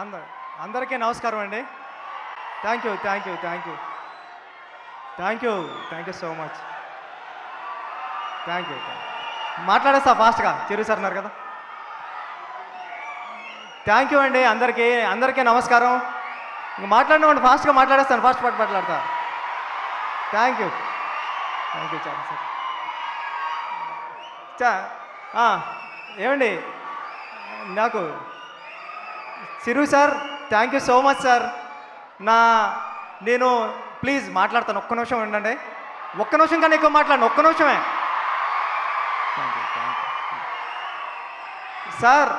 అంద అందరికీ నమస్కారం అండి. Thank you thank you thank you thank you thank you so much. Thank you మాట్లాడేస్తా ఫాస్ట్గా. చిరు సార్ అన్నారు కదా. థ్యాంక్ యూ అండి అందరికీ అందరికీ నమస్కారం. ఇంక మాట్లాడినామండి ఫాస్ట్గా మాట్లాడేస్తాను. ఫాస్ట్ మాట్లాడతా. థ్యాంక్ యూ చాలా సార్. ఏమండి నాకు Chiru sir thank you so much sir. నేను ప్లీజ్ మాట్లాడతాను. ఒక్క నిమిషం ఉండండి. ఒక్క నిమిషం కన్నా ఎక్కువ మాట్లాడండి. ఒక్క నిమిషమే. Thank you sir.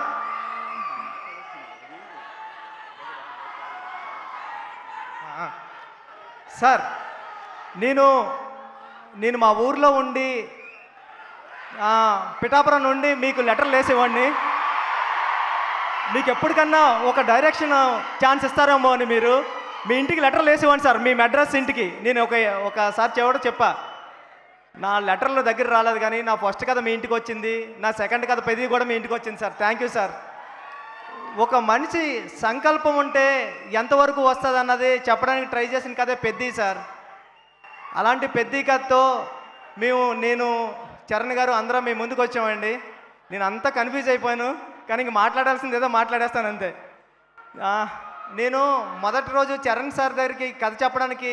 సార్ నేను మా ఊర్లో ఉండి పిఠాపురం నుండి మీకు లెటర్లు వేసేవాడిని. మీకు ఎప్పటికన్నా ఒక డైరెక్షన్ ఛాన్స్ ఇస్తారేమో అని మీరు మీ ఇంటికి లెటర్లు వేసేవాడిని సార్. మీ అడ్రస్ ఇంటికి నేను ఒకసారి చెవడం చెప్పా. నా లెటర్లు దగ్గర రాలేదు కానీ నా ఫస్ట్ కథ మీ ఇంటికి వచ్చింది. నా సెకండ్ కథ పెద్దది కూడా మీ ఇంటికి వచ్చింది సార్. Thank you sir. ఒక మనిషి సంకల్పం ఉంటే ఎంతవరకు వస్తుంది అన్నది చెప్పడానికి ట్రై చేసిన కథే పెద్దది సార్. అలాంటి పెద్ద కథతో నేను చరణ్ గారు అందరం మీ ముందుకు వచ్చామండి. నేను అంతా కన్ఫ్యూజ్ అయిపోయాను కానీ ఇంక మాట్లాడాల్సింది ఏదో మాట్లాడేస్తాను అంతే. నేను మొదటి రోజు చరణ్ సార్ దగ్గరికి కథ చెప్పడానికి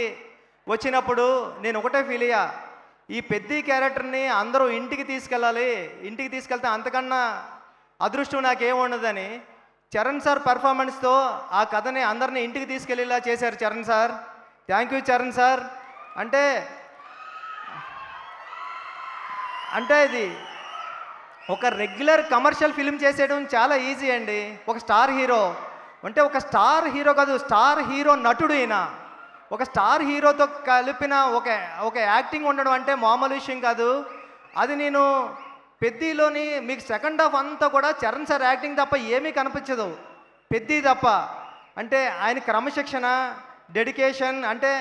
వచ్చినప్పుడు నేను ఒకటే ఫీల్ అయ్యా, ఈ పెద్ద క్యారెక్టర్ని అందరూ ఇంటికి తీసుకెళ్ళాలి, ఇంటికి తీసుకెళ్తే అంతకన్నా అదృష్టం నాకేముండదని చరణ్ సార్ పెర్ఫార్మెన్స్తో ఆ కథని అందరినీ ఇంటికి తీసుకెళ్ళేలా చేశారు Charan sir. Thank you Charan sir. అంటే ఇది ఒక రెగ్యులర్ కమర్షియల్ ఫిల్మ్ చేసేయడం చాలా ఈజీ అండి. ఒక స్టార్ హీరో అంటే ఒక స్టార్ హీరో కాదు, స్టార్ హీరో నటుడు అయినా ఒక స్టార్ హీరోతో కలిపిన ఒక యాక్టింగ్ ఉండడం అంటే మామూలు విషయం కాదు. అది నేను పెద్దిలోని మీకు సెకండ్ హాఫ్ అంతా కూడా చరణ్ సార్ యాక్టింగ్ తప్ప ఏమీ కనిపించదు, పెద్ది తప్ప. అంటే ఆయన క్రమశిక్షణ, డెడికేషన్. అంటే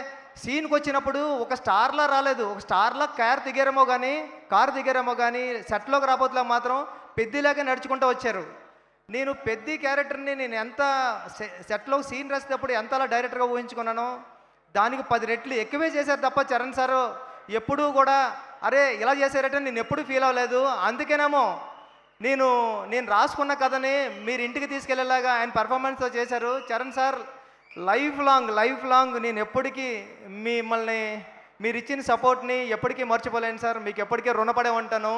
సీన్కి వచ్చినప్పుడు ఒక స్టార్లా రాలేదు, ఒక స్టార్లా కారు దిగారేమో కానీ సెట్లోకి రాబోతులా మాత్రం పెద్దిలాగే నడుచుకుంటూ వచ్చారు. నేను పెద్ద క్యారెక్టర్ని నేను ఎంత సెట్లో సీన్ రాసేటప్పుడు ఎంతలా డైరెక్టర్గా ఊహించుకున్నానో దానికి 10 రెట్లు ఎక్కువే చేశారు తప్ప చరణ్ సారు ఎప్పుడూ కూడా అరే ఇలా చేశారంటే నేను ఎప్పుడూ ఫీల్ అవ్వలేదు. అందుకేనేమో నేను రాసుకున్న కథని మీరు ఇంటికి తీసుకెళ్లేలాగా ఆయన పర్ఫార్మెన్స్తో చేశారు. చరణ్ సార్ లైఫ్ లాంగ్ నేను ఎప్పటికీ మిమ్మల్ని మీరు ఇచ్చిన సపోర్ట్ని ఎప్పటికీ మర్చిపోలేను సార్. మీకు ఎప్పటికీ రుణపడే ఉంటాను.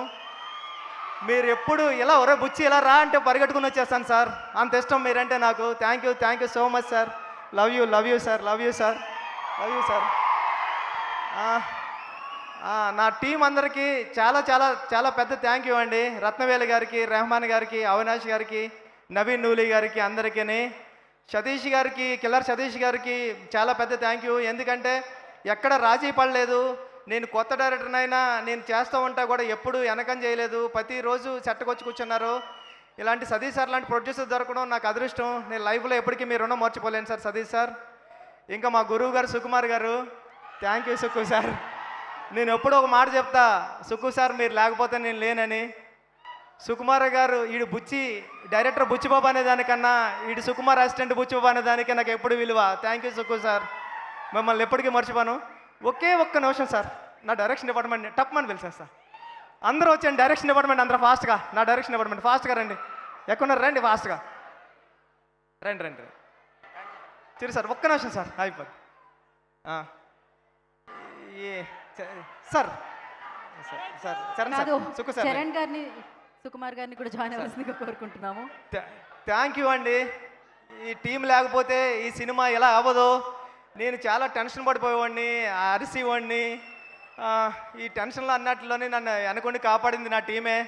మీరు ఎప్పుడు ఇలా ఒరే బుచ్చి ఇలా రా అంటే పరిగెట్టుకుని వచ్చేస్తాను సార్. అంత ఇష్టం మీరంటే నాకు. Thank you so much sir. Love you sir. నా టీం అందరికీ చాలా చాలా చాలా పెద్ద థ్యాంక్ యూ అండి. రత్నవేలు గారికి, రెహమాన్ గారికి, అవినాష్ గారికి, నవీన్ నూలి గారికి, అందరికీ, సతీష్ గారికి, కిల్లర్ సతీష్ గారికి చాలా పెద్ద థ్యాంక్ యూ. ఎందుకంటే ఎక్కడ రాజీ పడలేదు. నేను కొత్త డైరెక్టర్నైనా నేను చేస్తూ ఉంటా కూడా ఎప్పుడు వెనకం చేయలేదు. ప్రతిరోజు సెట్కి కూర్చున్నారు. ఇలాంటి సతీష్ సార్ లాంటి ప్రొడ్యూసర్ దొరకడం నాకు అదృష్టం. నేను లైఫ్లో ఎప్పటికీ మీ రుణం మర్చిపోలేను సార్ సతీష్ సార్. ఇంకా మా గురువు గారు సుకుమార్ గారు, థ్యాంక్ యూ సుక్కు సార్. నేను ఎప్పుడూ ఒక మాట చెప్తా, సుక్కు సార్ మీరు లేకపోతే నేను లేనని. సుకుమార్ గారు ఈడు డైరెక్టర్ బుచ్చిబాబు అనే దానికన్నా ఈడు సుకుమార్ అసిస్టెంట్ బుచ్చిబాబు అనే దానికి నాకు ఎప్పుడు విలువ. Thank you Sukku sir. మిమ్మల్ని ఎప్పటికీ మర్చిపోను. ఒక్క నిమిషం సార్. నా డైరెక్షన్ డిపార్ట్మెంట్ టప్మని పిలిచాను సార్. అందరూ వచ్చాను డైరెక్షన్ డిపార్ట్మెంట్ అందరూ ఫాస్ట్గా. నా డైరెక్షన్ డిపార్ట్మెంట్ ఫాస్ట్గా రండి. ఎక్కడున్నారు రండి ఫాస్ట్గా రండి. సరే సార్ ఒక్క నిమిషం సార్ అయిపోద్ది. సార్ చరణ్ గారిని సుకుమార్ గారిని కూడా జాయిన్ అవ్వాల్సిందిగా కోరుకుంటున్నాము. థ్యాంక్ యూ అండి. ఈ టీం లేకపోతే ఈ సినిమా ఎలా అవ్వదు. నేను చాలా టెన్షన్ పడిపోయేవాడిని, అరిసేవాడిని. ఈ టెన్షన్లో అన్నట్లోనే నన్ను వెనకొని కాపాడింది నా టీమే.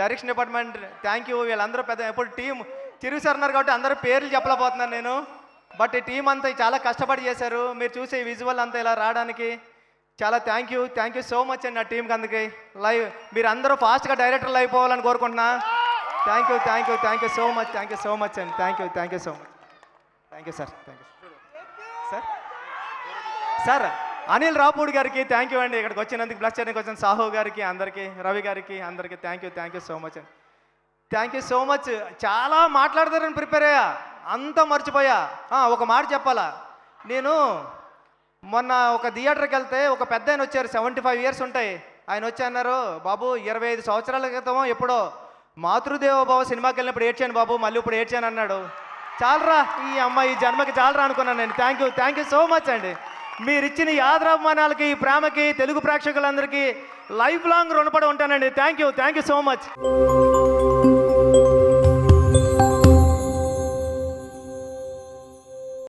Direction department thank you. వీళ్ళందరూ ఎప్పుడు టీం చిరు సార్ ఉన్నారు కాబట్టి అందరూ పేర్లు చెప్పలేకపోతున్నాను నేను. బట్ ఈ టీం అంతా చాలా కష్టపడి చేశారు. మీరు చూసే విజువల్ అంతా ఇలా రావడానికి చాలా థ్యాంక్ యూ సో మచ్ అండి నా టీంకి. అందుకే మీరు అందరూ ఫాస్ట్గా డైరెక్టర్లు అయిపోవాలని కోరుకుంటున్నా. థ్యాంక్ యూ సో మచ్ అండి. Thank you so much. Thank you sir. Sir Anil Ravipudi గారికి థ్యాంక్ యూ అండి. ఇక్కడికి వచ్చినందుకు బ్లస్ చేయడానికి వచ్చిన సాహు గారికి, అందరికీ, రవి గారికి, అందరికీ థ్యాంక్ యూ సో మచ్ అండి. Thank you so much. చాలా మాట్లాడతారని ప్రిపేర్ అయ్యా. అంతా మర్చిపోయా. ఒక మాట చెప్పాలా, నేను మొన్న ఒక థియేటర్కి వెళ్తే ఒక పెద్ద ఆయన వచ్చారు, 75 ఇయర్స్ ఉంటాయి. ఆయన వచ్చి అన్నారు, బాబు 25 సంవత్సరాల క్రితమో ఎప్పుడో మాతృదేవోభవ సినిమాకి వెళ్ళినప్పుడు ఏడ్చాను బాబు, మళ్ళీ ఇప్పుడు ఏడ్చాను అన్నాడు. చాలరా ఈ అమ్మాయి ఈ జన్మకి చాలరా అనుకున్నాను నేను. థ్యాంక్ యూ సో మచ్ అండి. మీరు ఇచ్చిన ఈ ఆదరాభిమానాలకి, ఈ ప్రేమకి తెలుగు ప్రేక్షకులందరికీ లైఫ్ లాంగ్ రుణపడి ఉంటానండి. Thank you so much.